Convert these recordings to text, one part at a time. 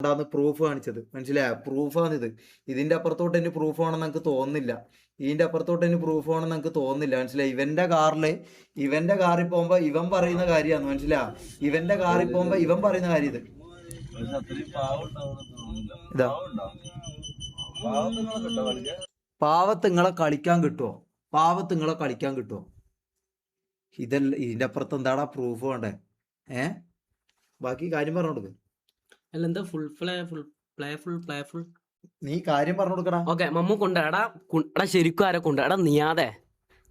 ാന്ന് proof കാണിച്ചത്, മനസ്സിലായ? പ്രൂഫാണിത്. ഇതിന്റെ അപ്പുറത്തോട്ട് ഇനി പ്രൂഫ് ആണെന്ന് എനിക്ക് തോന്നുന്നില്ല. ഇതിന്റെ അപ്പുറത്തോട്ട് ഇനി പ്രൂഫ് ആണെന്ന് എനിക്ക് തോന്നുന്നില്ല, മനസ്സിലായി? ഇവന്റെ കാറിൽ പോകുമ്പോ ഇവൻ പറയുന്ന കാര്യമാണ്, മനസ്സിലാ? ഇവന്റെ കാറിൽ പോകുമ്പോ ഇവൻ പറയുന്ന കാര്യം ഇത്. ഇതാ പാവത്തുങ്ങളെ കളിക്കാൻ കിട്ടുമോ? പാവത്തുങ്ങളെ കളിക്കാൻ കിട്ടുമോ? ഇതല്ല, ഇതിന്റെ അപ്പുറത്ത് എന്താടാ പ്രൂഫ് വേണ്ടേ? ബാക്കി കാര്യം പറഞ്ഞു കൊടുക്ക്. അല്ല എന്താ ഫുൾ നീ കാര്യം പറഞ്ഞു കൊടുക്കടാ. ഓക്കെ, മമ്മു കൊണ്ടാടാ ശരിക്കും ആരെ കൊണ്ടാടാ? നീയാതെ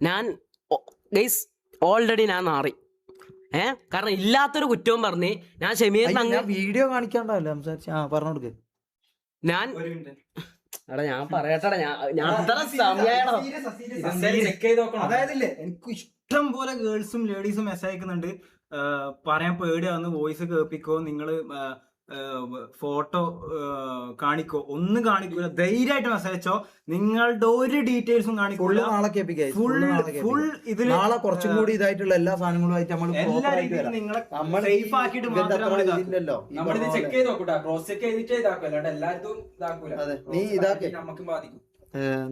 ഞാൻ ഗൈസ് ഓൾറെഡി ഞാൻ നാറി. കാരണം ഇല്ലാത്തൊരു കുറ്റവും പറഞ്ഞ് ഞാൻ ഷമീറിന് വീഡിയോ കാണിക്കാണ്ടല്ലേ സംസാരിച്ച്. പറഞ്ഞു കൊടുക്ക്. ഞാൻ ഞാൻ പറയട്ടെടാ, ഞാൻ അതായത് എനിക്ക് ഇഷ്ടം പോലെ ഗേൾസും ലേഡീസും മെസ്സേജ് അയക്കുന്നുണ്ട്. പറയാൻ പേടിയാവുന്ന വോയിസ് കേൾപ്പിക്കോ, നിങ്ങള് ഫോട്ടോ കാണിക്കോ? ഒന്നും കാണിക്കൂല. ധൈര്യമായിട്ട് മെസ്സേജ് അയച്ചോ. നിങ്ങളുടെ ഒരു ഡീറ്റെയിൽസും കാണിക്കൂല. ഫുൾ ഇതിൽ നാളെ കുറച്ചും കൂടി ഇതായിട്ടുള്ള എല്ലാ സാധനങ്ങളുമായിട്ട് നമ്മൾ സേഫ് ആക്കിയിട്ട് നീ ഇതാക്കി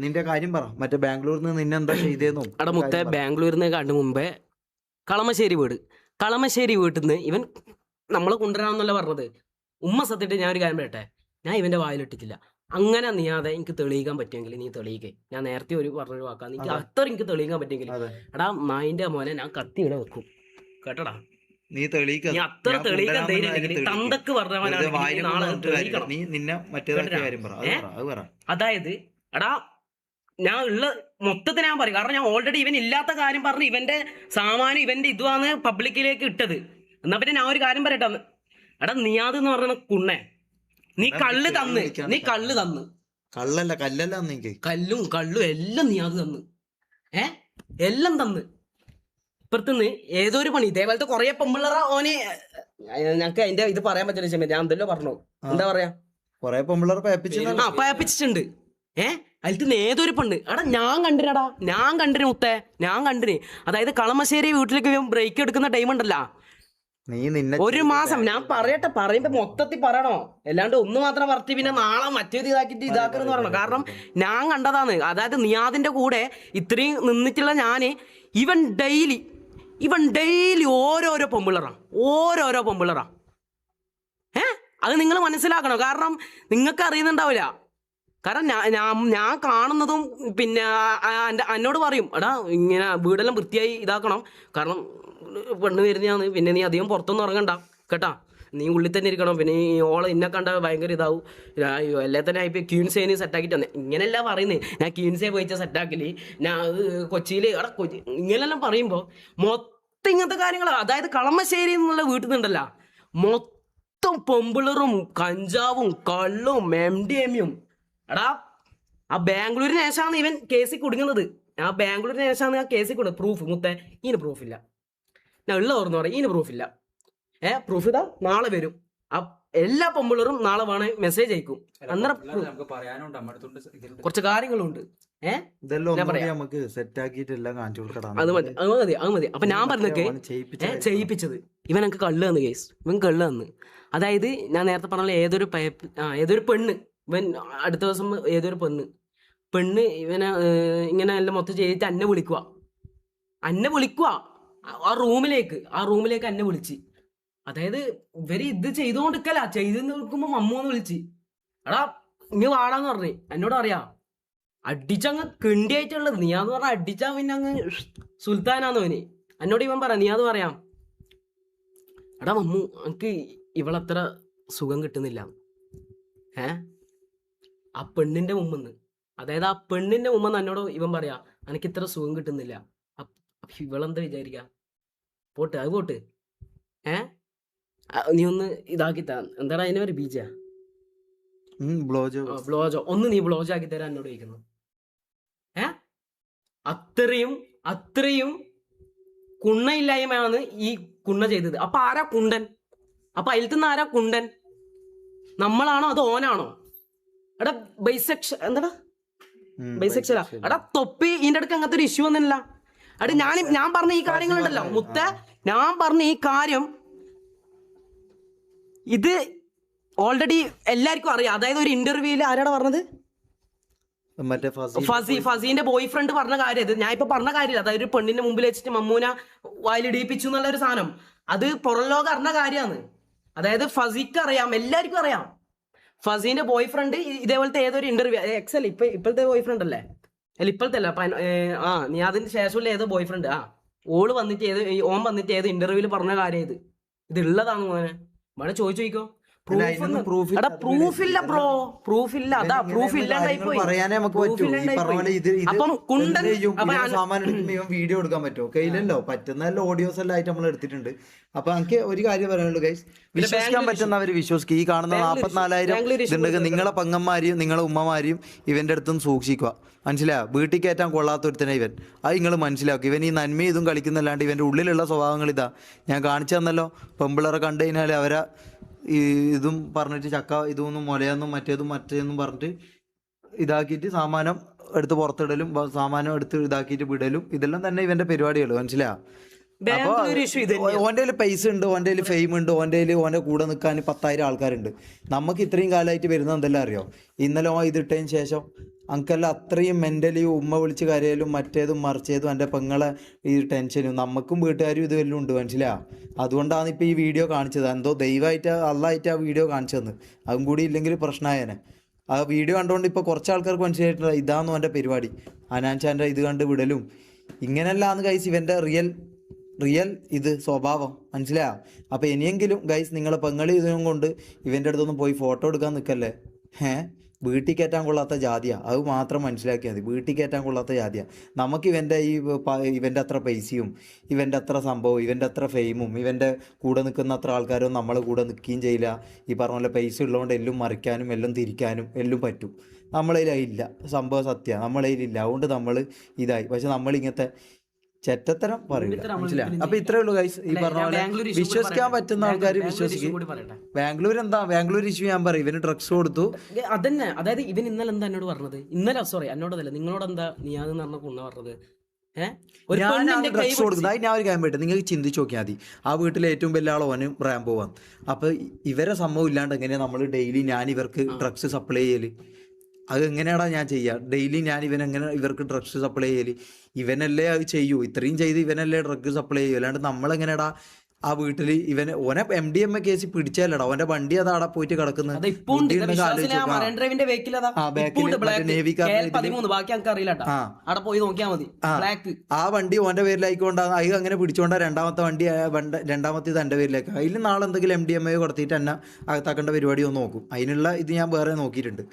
നിന്റെ കാര്യം പറ. മറ്റേ ബാംഗ്ലൂരിൽ നിന്ന് നിന്നെ എന്താ ചെയ്തേന്നു? അവിടെ മുത്തേ ബാംഗ്ലൂരിൽ നിന്ന് കണ്ടു മുമ്പേ കളമശ്ശേരി വീട്ടിൽ നിന്ന് ഇവൻ നമ്മളെ കൊണ്ടുവരാമെന്നല്ല പറഞ്ഞത്. ഉമ്മ സത്യമായിട്ട് ഞാൻ ഒരു കാര്യം പറയട്ടെ, ഞാൻ ഇവന്റെ വായിലിട്ടിട്ടില്ല. അങ്ങനെ നീയാതെ എനിക്ക് തെളിയിക്കാൻ പറ്റുമെങ്കിൽ നീ തെളിയിക്കേ. ഞാൻ നേരത്തെ പറഞ്ഞൊരു വാക്കാ, എനിക്ക് അത്ര എനിക്ക് തെളിയിക്കാൻ പറ്റുമെങ്കിൽ എടാ നായിന്റെ മോനെ ഞാൻ കത്തി ഇവിടെ വെക്കും, കേട്ടടാ? നീ അത്ര തെളിയിക്കാൻ ധൈര്യം തന്തക്ക് പറഞ്ഞവനാണ്. അതായത് എടാ ഞാൻ ഉള്ള മൊത്തത്തിൽ ഞാൻ പറയും. കാരണം ഞാൻ ഓൾറെഡി ഇവൻ ഇല്ലാത്ത കാര്യം പറഞ്ഞ് ഇവന്റെ സാമാനം ഇവന്റെ ഇതുവാണ് പബ്ലിക്കിലേക്ക് ഇട്ടത്. എന്നാ പിന്നെ ഞാൻ ഒരു കാര്യം പറയട്ടെ. എടാ നിയാദ് എന്ന് പറഞ്ഞ കുണ്ണേ, നീ കള്ള് തന്ന് കല്ലല്ല കല്ലും എല്ലാം നിയാദ് തന്ന്, എല്ലാം തന്ന്. ഇപ്പുറത്തുനിന്ന് ഏതോ ഒരു പണി ഇതേപോലത്തെ കൊറേ പെമ്പിള്ളറ ഓനെ ഞങ്ങക്ക് അതിന്റെ ഇത് പറയാൻ പറ്റില്ല. ഞാൻ എന്തെല്ലോ പറഞ്ഞു, എന്താ പറയാ, കൊറേ പെമ്പിള്ളറ പയപ്പിച്ചിട്ടുണ്ട്. അതിൽ ഏതൊരു പെണ്ണ് എടാ ഞാൻ കണ്ടിന് മുത്തേ, ഞാൻ കണ്ടിന്. അതായത് കളമശ്ശേരി വീട്ടിലേക്ക് ബ്രേക്ക് എടുക്കുന്ന ടൈം ഉണ്ടല്ലോ, ഒരു മാസം. ഞാൻ പറയുമ്പോ മൊത്തത്തിൽ പറയണോ? അല്ലാണ്ട് ഒന്ന് മാത്രം പറത്തി പിന്നെ നാളെ മറ്റേത് ഇതാക്കരുന്ന് പറയണം. കാരണം ഞാൻ കണ്ടതാണ്. അതായത് നിയാദിന്റെ കൂടെ ഇത്രയും നിന്നിട്ടുള്ള ഞാന് ഇവൻ ഡെയിലി ഓരോരോ പൊമ്പിളറാ. അത് നിങ്ങൾ മനസ്സിലാക്കണം. കാരണം നിങ്ങൾക്ക് അറിയുന്നുണ്ടാവില്ല. കാരണം ഞാൻ കാണുന്നതും പിന്നെ എന്നോട് പറയും എടാ ഇങ്ങനെ വീടെല്ലാം വൃത്തിയായി ഇതാക്കണം, കാരണം പെണ്ണ് വരുന്നതാണ്, പിന്നെ നീ അധികം പുറത്തൊന്നും ഇറങ്ങണ്ട കേട്ടാ, നീ ഉള്ളിൽ തന്നെ ഇരിക്കണം, പിന്നെ ഈ ഓളെ ഇന്നെ കണ്ട ഭയങ്കര ഇതാവും, എല്ലാ തന്നെ ഇപ്പം ക്യൂൻസേന് സെറ്റാക്കിയിട്ട് തന്നെ ഇങ്ങനെയല്ല പറയുന്നത്. ഞാൻ ക്യൂൻസേ പോയിച്ച സെറ്റാക്കല്, ഞാൻ കൊച്ചിയിൽ ഇങ്ങനെല്ലാം പറയുമ്പോൾ മൊത്തം ഇങ്ങനത്തെ കാര്യങ്ങളാണ്. അതായത് കളമശ്ശേരി എന്നുള്ള വീട്ടിൽ നിന്നുണ്ടല്ലോ മൊത്തം പൊമ്പിളറും കഞ്ചാവും കള്ളും MDMA. എടാ ആ ബാംഗ്ലൂരിന് ശേഷമാണ് ഇവൻ കേസിൽ കുടുങ്ങുന്നത്. ആ ബാംഗ്ലൂരിന് ശേഷമാണ് ആ കേസിൽ കൊടുക്കുന്നത്. പ്രൂഫ് മുത്തേ, ഇതിന് പ്രൂഫില്ല. ഞാൻ ഉള്ള ഓർന്ന് പറയാം, ഇതിന് പ്രൂഫില്ല. പ്രൂഫ് ഇതാ നാളെ വരും. എല്ലാ പൊമ്പിളറും നാളെ വേണേ മെസ്സേജ് അയക്കും. അന്നേരം കുറച്ച് കാര്യങ്ങളുണ്ട്. അത് മതി. അപ്പൊ ഞാൻ പറഞ്ഞൊക്കെ ചെയ്യിപ്പിച്ചത് ഇവൻ എനിക്ക് കള്ള് തന്നു കേസ്. ഇവൻ കള്ള് തന്നു. അതായത് ഞാൻ നേരത്തെ പറഞ്ഞ ഏതൊരു പെണ്ണ്, ഇവൻ അടുത്ത ദിവസം ഏതൊരു പെണ്ണ് ഇവനെ ഇങ്ങനെ എല്ലാം മൊത്തം ചെയ്തിട്ട് എന്നെ വിളിക്കുക ആ റൂമിലേക്ക് എന്നെ വിളിച്ച്. അതായത് ഇവര് ഇത് ചെയ്ത് നിൽക്കുമ്പോ മമ്മൂന്ന് വിളിച്ച് എടാ ഇങ്ങ് വാടാന്ന് പറഞ്ഞു. എന്നോട് അറിയാ അടിച്ചങ്ങ് കിണ്ടിയായിട്ടുള്ളത്. നീയാന്ന് പറഞ്ഞ അടിച്ചാ പിന്നെ അങ്ങ് സുൽത്താനാന്നോന്. എന്നോട് ഇവൻ പറയാം, നീയാന്ന് പറയാം എടാ മമ്മു എനിക്ക് ഇവളത്ര സുഖം കിട്ടുന്നില്ല. ആ പെണ്ണിന്റെ മുമ്പെന്ന്, അതായത് ആ പെണ്ണിന്റെ മുമ്പെന്ന് എന്നോട് ഇവൻ പറയാ എനിക്ക് ഇത്ര സുഖം കിട്ടുന്നില്ല. ഇവളെന്താ വിചാരിക്ക? പോട്ട് നീ ഒന്ന് ഇതാക്കി തരാൻ, എന്താടാ അതിനെ ഒരു ബീജ ബ്ലോജോ ഒന്ന് നീ ബ്ലോജോ ആക്കി തരാൻ എന്നോട് ചോദിക്കുന്നു. അത്രയും കുണ്ണയില്ലായ്മയാണ് ഈ കുണ്ണ ചെയ്തത്. അപ്പൊ ആരാ കുണ്ടൻ? അപ്പൊ അതിൽ ആരാ കുണ്ടൻ? നമ്മളാണോ അതോ ഓനാണോ? എടാ ബൈസെക്ഷലാ എടാ തൊപ്പി. ഇതിന്റെ അടുക്ക് അങ്ങനത്തെ ഒരു ഇഷ്യൂ ഒന്നുമില്ല. എടാ ഞാൻ പറഞ്ഞ ഈ കാര്യങ്ങളുണ്ടല്ലോ മുത്ത, ഞാൻ പറഞ്ഞ ഈ കാര്യം ഇത് ഓൾറെഡി എല്ലാവർക്കും അറിയാം. അതായത് ഒരു ഇന്റർവ്യൂവിൽ ആരാടാ പറഞ്ഞത്, മറ്റേ ഫസീന്റെ ബോയ് ഫ്രണ്ട് പറഞ്ഞ കാര്യം ഇത്. ഞാൻ ഇപ്പൊ പറഞ്ഞ കാര്യമില്ല, അതായത് ഒരു പെണ്ണിന്റെ മുമ്പിൽ വെച്ചിട്ട് മമ്മൂന വായിലിടിപ്പിച്ചു എന്നുള്ള ഒരു സാധനം, അത് പുറം ലോകം അറിഞ്ഞ കാര്യമാണ്. അതായത് ഫസിക്ക് അറിയാം, എല്ലാവർക്കും അറിയാം. ഫസീന്റെ ബോയ് ഫ്രണ്ട് ഇതേപോലത്തെ ഏതൊരു ഇന്റർവ്യൂ, എക്സൽ ഇപ്പോഴത്തെ ബോയ് ഫ്രണ്ട് അല്ലേ, അല്ല ഇപ്പോഴത്തെ അല്ല, നീ അതിന് ശേഷമുള്ള ഏതോ ബോയ് ഫ്രണ്ട്, ഓള് വന്നിട്ട് ഓൻ വന്നിട്ട് ഏത് ഇന്റർവ്യൂവിൽ പറഞ്ഞ കാര്യം ഇത് ഉള്ളതാണ് മോനെ. വേണേ ചോദിച്ചോ, പ്രൂഫില്ല ബ്രോ, പ്രൂഫില്ല. അതാ പ്രൂഫ് ഇല്ലാണ്ടായി പോയി. പറയാനേ നമുക്ക് പറ്റൂ. ഈ പറഞ്ഞ പോലെ അപ്പം കുണ്ടൻ സാമാനം എടുക്കുമ്പോ ഇവൻ വീഡിയോ എടുക്കാൻ പറ്റുമോ? കയ്യിലല്ലോ, പറ്റുന്ന ഓഡിയോസ് എല്ലാം ആയിട്ട് നമ്മൾ എടുത്തിട്ടുണ്ട്. അപ്പൊ എനിക്ക് ഒരു കാര്യം പറയാനുള്ളൂ ഗൈസ്, വിശ്വസിക്കാൻ പറ്റുന്നവര് വിശ്വസിക്കുക. ഈ കാണുന്ന 44,000 ഇതുണ്ടെങ്കിൽ നിങ്ങളെ പെങ്ങന്മാരെയും നിങ്ങളെ ഉമ്മമാരെയും ഇവന്റെ അടുത്തുനിന്ന് സൂക്ഷിക്കുക. മനസ്സിലായോ? വീട്ടിൽ കയറ്റാൻ കൊള്ളാത്തൊരുത്തനെ ഇവൻ. അത് നിങ്ങൾ മനസ്സിലാക്കുക. ഇവൻ ഈ നന്മ ഇതും കളിക്കുന്നല്ലാണ്ട് ഇവന്റെ ഉള്ളിലുള്ള സ്വഭാവങ്ങൾ ഇതാ ഞാൻ കാണിച്ചു തന്നല്ലോ. പെമ്പിളറെ കണ്ടു കഴിഞ്ഞാൽ അവരെ ഈ ഇതും പറഞ്ഞിട്ട് ചക്ക ഇതൊന്നും മുലയൊന്നും മറ്റേന്നും പറഞ്ഞിട്ട് ഇതാക്കിയിട്ട് സാമാനം എടുത്ത് പുറത്തിടലും സാമാനം എടുത്ത് ഇതാക്കിയിട്ട് വിടലും ഇതെല്ലാം തന്നെ ഇവന്റെ പരിപാടികൾ. മനസ്സിലായോ? അപ്പൊ ഓൻ്റെ പൈസ ഉണ്ട്, ഓൻ്റെ ഫെയിം ഉണ്ട്, ഓൻ്റെ കൂടെ നിൽക്കാൻ 10,000 ആൾക്കാരുണ്ട്. നമുക്ക് ഇത്രയും കാലമായിട്ട് വരുന്നത് എന്തെല്ലാം അറിയോ? ഇന്നലെ ഇതിട്ടതിന് ശേഷം അങ്കെല്ലാം അത്രയും മെന്റലി ഉമ്മ വിളിച്ച് കരയലും മറ്റേതും മറിച്ചതും എൻ്റെ പെങ്ങളെ ഈ ടെൻഷനും നമുക്കും വീട്ടുകാരും ഇത് വല്ലതും ഉണ്ട്. മനസ്സിലായോ? അതുകൊണ്ടാണ് ഇപ്പോൾ ഈ വീഡിയോ കാണിച്ചത്. എന്തോ ദൈവമായിട്ട് അള്ളായിട്ട് ആ വീഡിയോ കാണിച്ചു തന്നു. അതും കൂടി ഇല്ലെങ്കിൽ പ്രശ്നമായേനെ. ആ വീഡിയോ കണ്ടുകൊണ്ട് ഇപ്പോൾ കുറച്ച് ആൾക്കാർക്ക് മനസ്സിലായിട്ടില്ല ഇതാണെന്നും എൻ്റെ പരിപാടി. അനാൻചാൻ്റെ ഇത് കണ്ട് വിടലും ഇങ്ങനെയല്ലാന്ന് ഗൈസ് ഇവൻ്റെ റിയൽ ഇത് സ്വഭാവം. മനസ്സിലായോ? അപ്പോൾ ഇനിയെങ്കിലും ഗൈസ് നിങ്ങളെ പെങ്ങളി ഇതിനും കൊണ്ട് ഇവൻ്റെ അടുത്തൊന്നും പോയി ഫോട്ടോ എടുക്കാൻ നിൽക്കല്ലേ. വീട്ടിൽ കയറ്റാൻ കൊള്ളാത്ത ജാതിയാ, അത് മാത്രം മനസ്സിലാക്കിയാൽ മതി. വീട്ടിൽ കയറ്റാൻ കൊള്ളാത്ത ജാതിയാ. നമുക്ക് ഇവൻ്റെ അത്ര പൈസയും ഇവൻ്റെ അത്ര സംഭവം ഇവൻ്റെ അത്ര ഫെയിമും ഇവൻ്റെ കൂടെ നിൽക്കുന്ന അത്ര ആൾക്കാരും നമ്മളെ കൂടെ നിൽക്കുകയും ചെയ്യില്ല. ഈ പറഞ്ഞ പോലെ പൈസ ഉള്ളതുകൊണ്ട് എല്ലാം മറിക്കാനും എല്ലാം തിരിക്കാനും എല്ലാം പറ്റും. നമ്മളതിലില്ല, സംഭവം സത്യമാണ്, നമ്മളതിലില്ല. അതുകൊണ്ട് നമ്മൾ ഇതായി. പക്ഷെ നമ്മളിങ്ങനത്തെ ചെറ്റത്തരം പറയില്ല. മനസ്സിലായി? അപ്പൊ ഇത്രേ ഉള്ളൂ ഗൈസ്. ഈ പറഞ്ഞ പോലെ വിശ്വസിക്കാൻ പറ്റുന്ന ആൾക്കാർ വിശ്വസിക്കും. ബാംഗ്ലൂർ ഇഷ്യൂ ഞാൻ പറയും. ഇവന് ഡ്രഗ്സ് കൊടുത്തു അതന്നെ. അതായത് ഇവൻ ഇന്നലെ എന്താ എന്നോട് പറഞ്ഞത്, ഇന്നലെ സോറി എന്നോടല്ല നിങ്ങളോട് എന്താ നീ അതെന്ന് പറഞ്ഞ കുണ്ണ പറഞ്ഞത്, ഡ്രഗ്സ് കൊടുക്കുന്നത്. ഞാൻ ഒരു കാര്യം പറ്റും, നിങ്ങൾക്ക് ചിന്തിച്ച് നോക്കിയാൽ മതി. ആ വീട്ടിലെ ഏറ്റവും വലിയ ആൾ ഓനും റാംബോ ആണ്. അപ്പൊ ഇവരെ സംഭവം ഇല്ലാണ്ട് എങ്ങനെയാ നമ്മൾ ഡെയിലി ഞാൻ ഇവർക്ക് ഡ്രഗ്സ് സപ്ലൈ ചെയ്യല്? അത് എങ്ങനെയാടാ ഞാൻ ചെയ്യുക? ഡെയിലി ഞാൻ ഇവനെങ്ങനെ ഇവർക്ക് ഡ്രഗ്സ് സപ്ലൈ ചെയ്യല്? ഇവനല്ലേ അത് ചെയ്യൂ? ഇത്രയും ചെയ്ത് ഇവനല്ലേ ഡ്രഗ് സപ്ലൈ ചെയ്യൂ? അല്ലാണ്ട് നമ്മളെങ്ങനെയാടാ ആ വീട്ടിൽ ഓനെ MDMA കേസ് പിടിച്ചാലടാ ഓന്റെ വണ്ടി അത് അവിടെ പോയിട്ട് കിടക്കുന്നത്. ആ വണ്ടി ഓന്റെ പേരിലായിക്കൊണ്ടാ അത് അങ്ങനെ പിടിച്ചോണ്ടാ രണ്ടാമത്തേത് എന്റെ പേരിലേക്ക്. അതിൽ നാളെ എന്തെങ്കിലും MDMA കൊടുത്തിട്ട് എന്നെ അകത്താക്കേണ്ട പരിപാടി ഒന്ന് നോക്കും. അതിനുള്ള ഇത് ഞാൻ വേറെ നോക്കിയിട്ടുണ്ട്.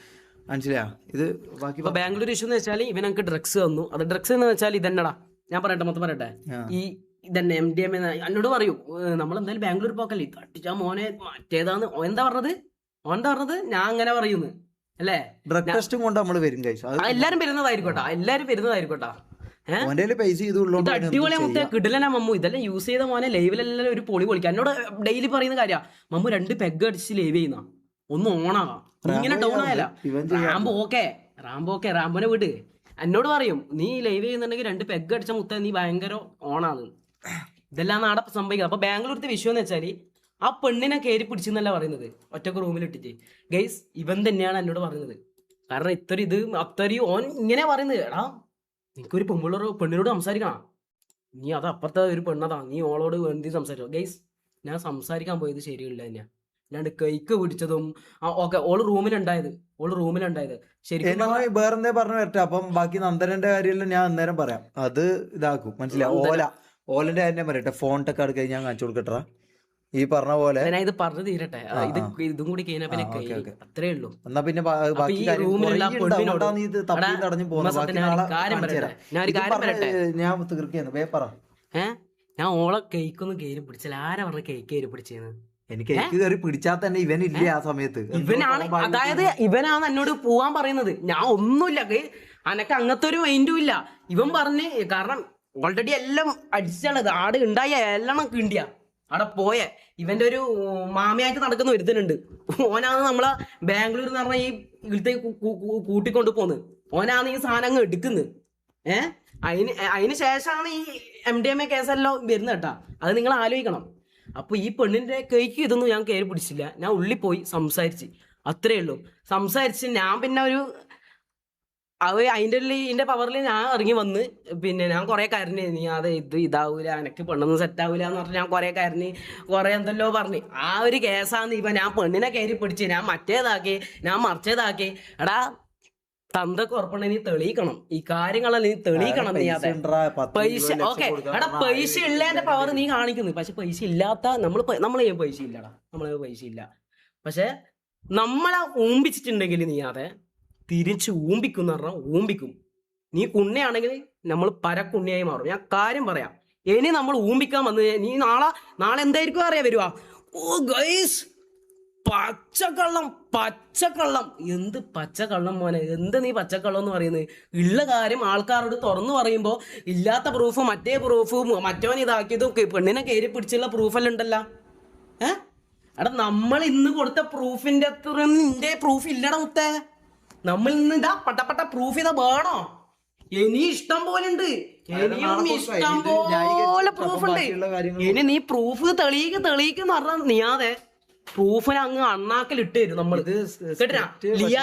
മനസ്സിലാ? ഇത് ബാക്കി ബാംഗ്ലൂർ ഇഷ്യൂ എന്ന് വെച്ചാൽ ഇവനക്ക് ഡ്രഗ്സ് തന്നു. അത് ഡ്രഗ്സ് എന്ന് വെച്ചാൽ ഇതന്നെടാ. ഞാൻ മൊത്തം പറയട്ടെ. ഈ ഇതന്നെ MDMA എന്നോട് പറയൂ. നമ്മളെന്തായാലും ബാംഗ്ലൂർ പോക്കല്ലേ, തട്ടിച്ചാ മോനെ മറ്റേതാന്ന് എന്താ പറഞ്ഞത് ഞാൻ അങ്ങനെ പറയുന്നു അല്ലേ? ഡ്രഗ് ടെസ്റ്റും കൊണ്ട് നമ്മൾ വരും. എല്ലാരും വരുന്നതായിരിക്കോട്ടാ. അടിപൊളി മുത്തേ കിടിലനാ മമ്മു. ഇതെല്ലാം യൂസ് ചെയ്ത മോനെ ലൈവിലെല്ലാം ഒരു പൊളി പൊളിക്കാം. എന്നോട് ഡെയിലി പറയുന്ന കാര്യ മമ്മു 2 പെഗ് അടിച്ച് ലൈവ് ചെയ്യുന്ന ഒന്ന് ഓണാകാം. ഇങ്ങനെ ഡൗൺ ആയല്ല റാംബോനെ വിട്. എന്നോട് പറയും നീ ലൈവ് ചെയ്യുന്നുണ്ടെങ്കിൽ 2 പെഗ് അടിച്ച മുത്ത നീ ഭയങ്കര ഓണാണ്. ഇതെല്ലാം നാടെ സംഭവിക്കുന്നത്. അപ്പൊ ബാംഗ്ലൂരത്തെ വിഷയം എന്ന് വെച്ചാല് ആ പെണ്ണിനെ കയറി പിടിച്ചെന്നല്ല പറയുന്നത്, ഒറ്റക്ക് റൂമിലിട്ടിട്ട്. ഗൈസ് ഇവൻ തന്നെയാണ് എന്നോട് പറയുന്നത്. കാരണം അത്രയും ഓൻ ഇങ്ങനെ പറയുന്നത്, എടാ നിനക്കൊരു പെണ്ണിനോട് സംസാരിക്കണം, നീ അത് അപ്പുറത്തെ ഒരു പെണ്ണതാ, നീ ഓളോട് എന്ത് സംസാരിച്ചോ. ഗൈസ് ഞാൻ സംസാരിക്കാൻ പോയത് ശരിയല്ല തന്നെയാ. അല്ലാണ്ട് കൈക്ക് പിടിച്ചതും ഓക്കെ ഓള് റൂമിലുണ്ടായത് ശരിക്കും വേറെന്തേ പറഞ്ഞു വരട്ടെ. അപ്പം ബാക്കി നന്ദനന്റെ കാര്യമെല്ലാം ഞാൻ അന്നേരം പറയാം. അത് ഇതാക്കും. മനസ്സിലാവും? ഓലന്റെ കാര്യം പറയട്ടെ. ഫോൺ ടെക്ക് അടുക്ക ഞാൻ കാണിച്ചു കൊടുക്കട്ടാ. ഈ പറഞ്ഞ പോലെ ഇത് പറഞ്ഞു തീരട്ടെ. ഇതും കൂടി കഴിഞ്ഞാൽ പിന്നെ അത്രേ ഉള്ളൂ. എന്നാ പിന്നെ ഞാൻ തീർക്കുന്നു. ഞാൻ ഓളെ കേക്കൊന്നും കയറി പിടിച്ചാൽ ആരാ പറഞ്ഞ കേക്ക് കയറി പിടിച്ചേന്ന്? എനിക്ക് കയറി പിടിച്ചാൽ തന്നെ ഇവനില്ല ആ സമയത്ത്. ഇവനാണ് എന്നോട് പോവാൻ പറയുന്നത്. ഞാൻ ഒന്നുമില്ല, അനക്ക് അങ്ങനത്തെ ഒരു മൈൻഡും ഇല്ല. ഇവൻ പറഞ്ഞ് കാരണം ഓൾറെഡി എല്ലാം അടിച്ചാണത്. ആട് ഉണ്ടായ എല്ലാം കിണ്ടിയ അവിടെ പോയെ. ഇവന്റെ ഒരു മാമയായിട്ട് നടക്കുന്ന ഒരുത്തനുണ്ട്. ഓനാണ് നമ്മളെ ബാംഗ്ലൂർ എന്ന് പറഞ്ഞ ഈ ഇവിടുത്തെ കൂട്ടിക്കൊണ്ട് പോന്ന്. ഓനാണ് ഈ സാധനം അങ്ങ് എടുക്കുന്നത്. അതിന് ശേഷമാണ് ഈ MDMA കേസെല്ലാം വരുന്നത് കേട്ടാ. അത് നിങ്ങൾ ആലോചിക്കണം. അപ്പൊ ഈ പെണ്ണിന്റെ കൈക്ക് ഇതൊന്നും ഞാൻ കയറി പിടിച്ചില്ല. ഞാൻ ഉള്ളിൽ പോയി സംസാരിച്ച്, അത്രേ ഉള്ളൂ. സംസാരിച്ച് ഞാൻ പിന്നെ ഒരു അതിന്റെ പവറിൽ ഞാൻ ഇറങ്ങി വന്ന് പിന്നെ ഞാൻ കുറെ കരഞ്ഞ്, നീ അത് ഇതാവൂല, എനക്ക് പെണ്ണൊന്നും സെറ്റ് ആവൂല എന്ന് പറഞ്ഞ് ഞാൻ കുറെ കരഞ്ഞ്, കുറെ എന്തെല്ലോ പറഞ്ഞ്. ആ ഒരു കേസാന്ന് ഇപ്പൊ ഞാൻ പെണ്ണിനെ കയറി പിടിച്ച്, ഞാൻ മറ്റേതാക്കി, ഞാൻ മറിച്ചേതാക്കി. എടാ തന്തൊക്കെ ഉറപ്പുണ്ടെ നീ തെളിയിക്കണം, ഈ കാര്യങ്ങളെല്ലാം നീ തെളിയിക്കണം. നീ അതെ പൈസ ഓക്കെ എടാ, പൈസ ഉള്ളതിന്റെ പവർ നീ കാണിക്കുന്നു. പക്ഷെ പൈസ ഇല്ലാത്ത നമ്മളെ പൈസ ഇല്ലടാ, നമ്മളെ പൈസ ഇല്ല. പക്ഷെ നമ്മളെ ഊമ്പിച്ചിട്ടുണ്ടെങ്കിൽ നീ അതെ തിരിച്ച് ഊമ്പിക്കും പറഞ്ഞാൽ ഊമ്പിക്കും. നീ കുണ്ണയാണെങ്കിൽ നമ്മൾ പരക്കുണ്ണിയായി മാറും. ഞാൻ കാര്യം പറയാം. ഇനി നമ്മൾ ഊമ്പിക്കാൻ വന്ന് നീ നാളെ എന്തായിരിക്കും അറിയാൻ വരുവാ, ഓ ഗൈസ് പച്ചക്കള്ളം. എന്ത് പച്ചക്കള്ളം മോനെ, എന്ത് നീ പച്ചക്കള്ളം എന്ന് പറയുന്നത്? ഉള്ള കാര്യം ആൾക്കാരോട് തുറന്നു പറയുമ്പോ ഇല്ലാത്ത പ്രൂഫ്, മറ്റേ പ്രൂഫ്, മറ്റവൻ ഇതാക്കിയതും പെണ്ണിനെ കയറി പിടിച്ചുള്ള പ്രൂഫെല്ലാം ഉണ്ടല്ലോ. എടാ നമ്മൾ ഇന്ന് കൊടുത്ത പ്രൂഫിന്റെ അത്ര നിന്റെ പ്രൂഫ് ഇല്ലടാ മുത്തേ. നമ്മൾ ഇന്ന് ഇതാ പട്ട പ്രൂഫ് ചെയ്താ വേണോ? ഇനി ഇഷ്ടം പോലെ ഉണ്ട്, ഇനിയും ഇഷ്ടം പോലെ പ്രൂഫ് ഉണ്ട്. ഇനി നീ പ്രൂഫ് തെളിയിക്കെന്ന് പറഞ്ഞാൽ നീയാതെ പ്രൂഫിനെ അങ്ങ് അണ്ണാക്കൽ ഇട്ട് തരും നമ്മള്. കേട്ടാ ലിയ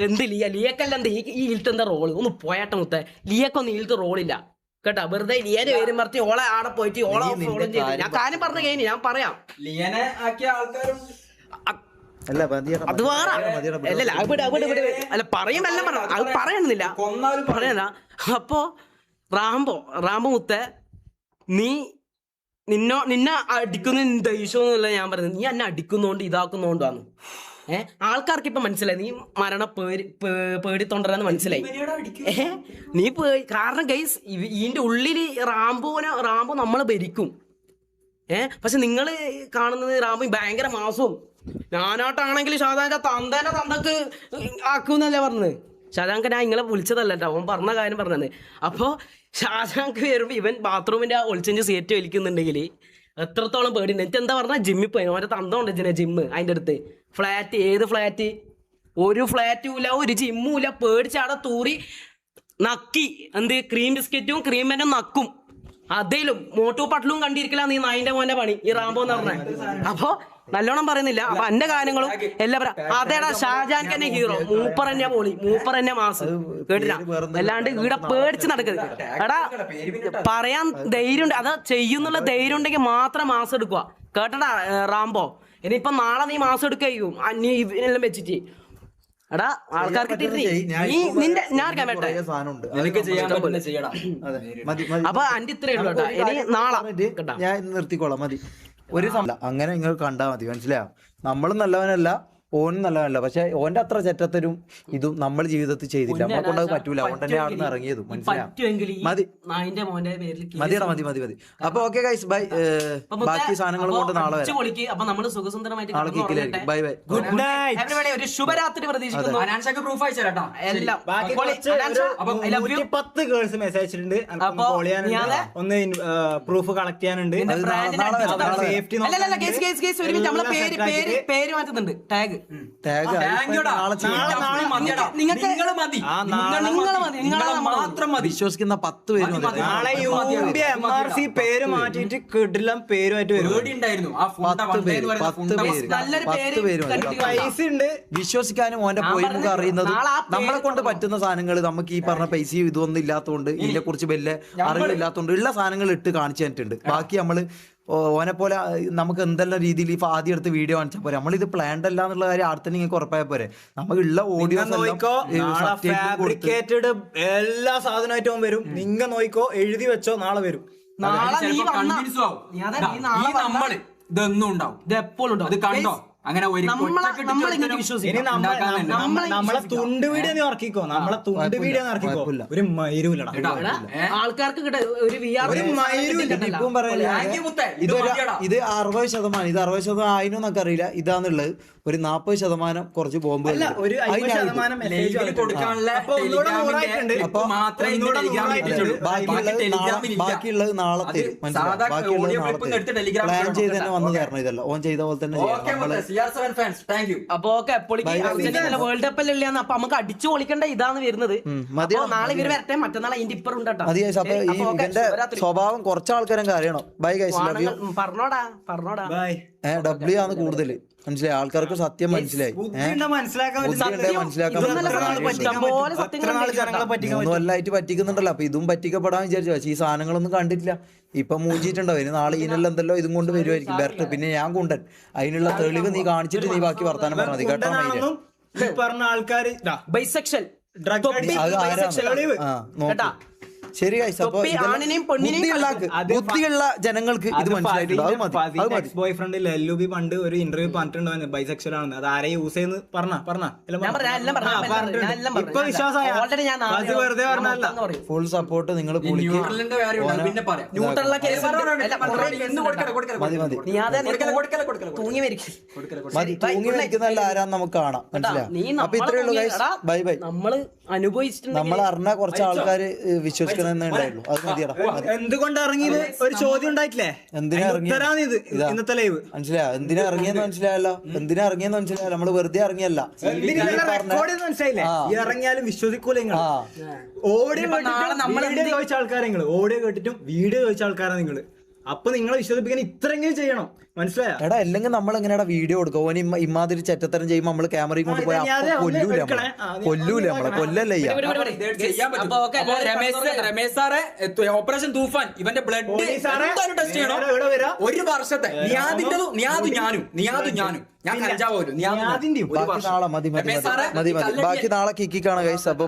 എന്ത് ലിയക്കല്ല എന്ത് ഈ ഈൽത്ത് എന്താ റോള്? ഒന്ന് പോയാട്ട മുത്തേ, ലിയക്കൊന്നും ഈൽത്ത് റോളില്ല കേട്ടാ. വെറുതെ ലിയനെ പേരും മറിച്ച് ഓളെ ആടെ പോയിട്ട് ഓളെ ഫോളോ ചെയ്ത് ഞാൻ കാര്യം പറഞ്ഞ കഴിഞ്ഞ് ഞാൻ പറയാം. ലിയനെ ആക്കിയ ആൾക്കാരും അത് വേറെ അല്ല പറയുമെല്ലാം പറഞ്ഞു, അത് പറയണമെന്നില്ല പറയണ. അപ്പോ റാംബോ മുത്തേ, നിന്നെ അടിക്കുന്ന ദേഷ്യമൊന്നുമില്ല ഞാൻ പറയുന്നത്. നീ എന്നെ അടിക്കുന്നോണ്ട് ഇതാക്കുന്നോണ്ടാന്ന് ആൾക്കാർക്ക് ഇപ്പൊ മനസ്സിലായി. നീ പേടിത്തൊണ്ടരാന്ന് മനസ്സിലായി. നീ കാരണം ഗൈസ് ഇതിന്റെ ഉള്ളില് റാംബോ നമ്മളെ ഭരിക്കും. പക്ഷെ നിങ്ങള് കാണുന്നത് റാംബോ ഭയങ്കര മാസവും ഞാനായിട്ടാണെങ്കിൽ ഷാജാന്റെ തന്തക്ക് ആക്കൂന്നല്ലേ പറഞ്ഞത്. ഷാജാങ്ക് ഞാൻ ഇങ്ങളെ വിളിച്ചതല്ല കേട്ടോ, അവൻ പറഞ്ഞ കാര്യം പറഞ്ഞത്. അപ്പോൾ ഷാജാങ്ക് വരുമ്പോ ഇവൻ ബാത്റൂമിന്റെ ഒളിച്ചഞ്ച് സീറ്റ് വലിക്കുന്നുണ്ടെങ്കിൽ എത്രത്തോളം പേടിയുണ്ട്. എനിക്ക് എന്താ പറഞ്ഞാൽ ജിമ്മിൽ പോയി അവന്റെ തന്തം ഉണ്ട് ജിമ്മ് അതിന്റെ അടുത്ത്. ഫ്ലാറ്റ്, ഏത് ഫ്ലാറ്റ്? ഒരു ഫ്ലാറ്റും ഇല്ല, ഒരു ജിമ്മും ഇല്ല. പേടിച്ചാടെ തൂറി നക്കി എന്ത് ക്രീം ബിസ്ക്കറ്റും ക്രീം പാനും നക്കും. അതേലും മോട്ടു പട്ടലും കണ്ടിരിക്കില്ല നീ നായിന്റെ മോന്റെ പണി ഈ റാംബോ എന്ന് പറഞ്ഞ. അപ്പൊ നല്ലോണം പറയുന്നില്ല. അപ്പൊ എന്റെ കാര്യങ്ങളും എല്ലാവരും അതേടാ ഷാജാൻ തന്നെ ഹീറോ, മൂപ്പറന്നെ പൊളി, മൂപ്പറന്നെ മാസ്. കേട്ടില്ല? അല്ലാണ്ട് ഇവിടെ പേടിച്ച് നടക്കരുത്. എടാ പറയാൻ ധൈര്യം, അതാ ചെയ്യുന്നുള്ള ധൈര്യം ഉണ്ടെങ്കിൽ മാത്രം മാസം എടുക്കുക. കേട്ടടാ റാംബോ? ഇനിയിപ്പൊ നാളെ നീ മാസം എടുക്കും നീ ഇവനെല്ലാം വെച്ചിട്ട്. എടാ ആൾക്കാർക്ക് അപ്പൊ അന്റെ ഇത്രയേ ഉള്ളൂ കേട്ടോ. ഇനി നാളെ ഞാൻ നിർത്തിക്കോളാം, മതി. ഒരു അങ്ങനെ നിങ്ങൾ കണ്ടാ മതി, മനസ്സിലായോ? നമ്മളും നല്ലവനല്ല, ഓനും നല്ലവനല്ല. പക്ഷെ ഓന്റെ അത്ര ചെറ്റത്തരും ഇതും നമ്മൾ ജീവിതത്തിൽ ചെയ്തില്ല. നമ്മളെ കൊണ്ട് അത് പറ്റൂല. അതുകൊണ്ട് തന്നെ അവിടെ നിന്ന് ഇറങ്ങിയതും മനസ്സിലാവും. മതി മതിയടാ, മതി. അപ്പൊ ഓക്കെ ഗൈസ്, ബൈ. ബാക്കി സാധനങ്ങളും കൊണ്ട് നാളെ വരാം. ബൈ ബൈ, ഗുഡ് നൈറ്റ്, ഒരു ശുഭരാത്രി പ്രതീക്ഷിക്കുന്നു. 10 ഗേൾസ് മെസ്സേജ് അയച്ചിട്ടുണ്ട്. ഒന്ന് പ്രൂഫ് കളക്ട് ചെയ്യാനുണ്ട്. പേര് മാറ്റുന്നുണ്ട്. ടാഗ് വിശ്വസിക്കുന്ന 10 പേര് നാളെ MRC പേര് മാറ്റിട്ട് കിടിലം പേരുമായിട്ട് വരും. 10 പേര് പൈസ ഉണ്ട്. വിശ്വസിക്കാനും ഓന്റെ പോയിമുഖം അറിയുന്നതും നമ്മളെ കൊണ്ട് പറ്റുന്ന സാധനങ്ങൾ നമുക്ക് ഈ പറഞ്ഞ പൈസയും ഇതൊന്നും ഇല്ലാത്തതുകൊണ്ട് ഇതിനെ കുറിച്ച് വലിയ അറിവില്ലാത്തതുകൊണ്ട് ഉള്ള സാധനങ്ങൾ ഇട്ട് കാണിച്ചു തന്നിട്ടുണ്ട്. ബാക്കി നമ്മള് ഓനെ പോലെ നമുക്ക് എന്തെല്ലാം രീതിയിൽ ഇപ്പൊ ആദ്യം എടുത്ത് വീഡിയോ കാണിച്ചാൽ പോരെ. നമ്മളിത് പ്ലാൻഡ് അല്ല എന്നുള്ള കാര്യം ആടെ തന്നെ നിങ്ങൾക്ക് ഉറപ്പായ പോരെ. നമുക്കുള്ള ഓഡിയോ ഫാബ്രിക്കേറ്റഡ് എല്ലാ സാധനമായിട്ടും വരും. നിങ്ങ നോയിക്കോ, എഴുതി വെച്ചോ, നാളെ വരും. ഇതൊന്നും ഉണ്ടാവും, ഇത് എപ്പോഴും ഉണ്ടാവും. അത് കണ്ടോ? അങ്ങനെ നമ്മളെ തുണ്ട് വീഡിയോ നീ ഇറക്കിക്കോ, നമ്മളെ തുണ്ട് വീഡിയോ ഇറക്കിക്കോ. ഒരു മൈരൂലടാ ആൾക്കാർക്ക് ഒരു ഇപ്പം പറയാ ഇത് 60%, ഇത് 60% ആയിനൊന്നൊക്കെ അറിയില്ല. ഇതാന്നുള്ളത് ഒരു 40% കുറച്ച് ബോംബ് ബാക്കിയുള്ളത് നാളെ തരും. മനസ്സിലായി? ബാക്കിയുള്ളത് നാളെ പ്ലാൻ ചെയ്ത് തന്നെ വന്നു തരണം. ഇതല്ല ഓൻ ചെയ്ത പോലെ തന്നെ CR7 fans, thank you. അപ്പൊ ഓക്കെ അർജന്റീന വേൾഡ് കപ്പിൽ ഇല്ലാന്ന് അപ്പൊ നമുക്ക് അടിച്ചു പൊളിക്കേണ്ട ഇതാണ് വരുന്നത്. മതി. അപ്പൊ നാളെ ഇവര് വരട്ടെ, മറ്റന്നാൾ അതിന്റെ ഇപ്പുറം ഉണ്ടാ. മതി ഗൈസ്. അപ്പൊ ഈ ഇവന്റെ സ്വഭാവം കുറച്ച് ആൾക്കാരും അറിയണം. Bye guys, love you. പറഞ്ഞോടാ ബൈ. ഡബ്ല്യു ആണ് കൂടുതൽ മനസ്സിലായി, ആൾക്കാർക്ക് സത്യം മനസ്സിലായി. മനസ്സിലാക്കാൻ കൊല്ലായിട്ട് പറ്റിക്കുന്നുണ്ടല്ലോ. അപ്പൊ ഇതും പറ്റിക്കപ്പെടാൻ വിചാരിച്ചു. പക്ഷേ ഈ സാധനങ്ങളൊന്നും കണ്ടിട്ടില്ല. ഇപ്പൊ മൂഞ്ചിട്ടുണ്ടാവും. ഇനി നാളെ ഇതിനെല്ലാം എന്തല്ലോ ഇതും കൊണ്ട് വരുമായിരിക്കും ബെർട്ട്. പിന്നെ ഞാൻ കൊണ്ടൻ അതിനുള്ള തെളിവ് നീ കാണിച്ചിട്ട് നീ ബാക്കി വർത്താനം പറഞ്ഞാൽ മതി കേട്ടോ. മൈര പറഞ്ഞ ആൾക്കാര് ബൈസെക്ഷൽ കേട്ടാ. ശരി ഗൈസ്. അപ്പൊ ബുദ്ധിയുള്ള ജനങ്ങൾക്ക് ഇത് മനസ്സിലായിട്ടുണ്ട്. ബോയ് ഫ്രണ്ട് LUB പണ്ട് ഒരു ഇന്റർവ്യൂ പറഞ്ഞിട്ടുണ്ടായിരുന്നു ബൈസെക്ഷൽ ആണെന്ന്. അത് ആരെ യൂസ് ചെയ്യുന്ന ഇപ്പൊ വിശ്വാസമായ വെറുതെ പറഞ്ഞല്ല. ഫുൾ സപ്പോർട്ട് നിങ്ങൾ ന്യൂട്രലിന്റെ കാര്യം പിന്നെ പറയാം. തൂങ്ങി തൂങ്ങി വയ്ക്കുന്നല്ല ആരാന്ന് നമുക്ക് കാണാം. മനസ്സിലായി. അപ്പൊ ഇത്രേ ഉള്ളൂ ഗൈസ്. Bye bye. നമ്മള് അനുഭവിച്ചിട്ടുണ്ട്. നമ്മൾ അറിഞ്ഞ കുറച്ച് ആൾക്കാര് വിശ്വസിക്കണമെന്നേ ഉണ്ടായുള്ളൂ. അത് മതിയടാ. എന്തുകൊണ്ട് ഇറങ്ങിയത് ഒരു ചോദ്യം ഉണ്ടായിട്ടില്ലേ? എന്തിനാ ഇറങ്ങിയത് ഇന്നത്തെ ലൈവ് മനസ്സിലായോ? എന്തിനാ ഇറങ്ങിയെന്ന് മനസ്സിലായല്ലോ. എന്തിനാ ഇറങ്ങിയെന്ന് മനസ്സിലായല്ലോ. നമ്മള് വെറുതെ ഇറങ്ങിയല്ല. മനസ്സിലായില്ലേ? ഇറങ്ങിയാലും വിശ്വസിക്കൂല. ഓഡിയോ ചോദിച്ച ആൾക്കാരെ നിങ്ങള് ഓഡിയോ കേട്ടിട്ടും വീഡിയോ ചോദിച്ച ആൾക്കാരാ നിങ്ങള്. അപ്പൊ നിങ്ങളെ വിശ്വസിപ്പിക്കാൻ ഇത്രയെങ്കിലും ചെയ്യണം. മനസ്സിലായോ? എടാ അല്ലെങ്കിൽ നമ്മൾ എങ്ങനെയാ വീഡിയോ കൊടുക്കുക? ഓന് ഇമാതിരി ചെറ്റത്തരം ചെയ്യുമ്പോ നമ്മള് ക്യാമറയും കൊണ്ട് പോയി കൊല്ലൂല നമ്മളെ കൊല്ലല്ലേ. രമേശ് സാറെ ഓപ്പറേഷൻ തൂഫാൻ ഇവന്റെ ബ്ലഡ് ടെസ്റ്റ് ചെയ്യണം. ഒരു വർഷത്തെ ഞാനും ഞാൻ കഞ്ചാവ് ബാക്കി നാളെ മതി. ബാക്കി നാളെ കിക്കിക്കാണ് ഗൈസ്. അപ്പൊ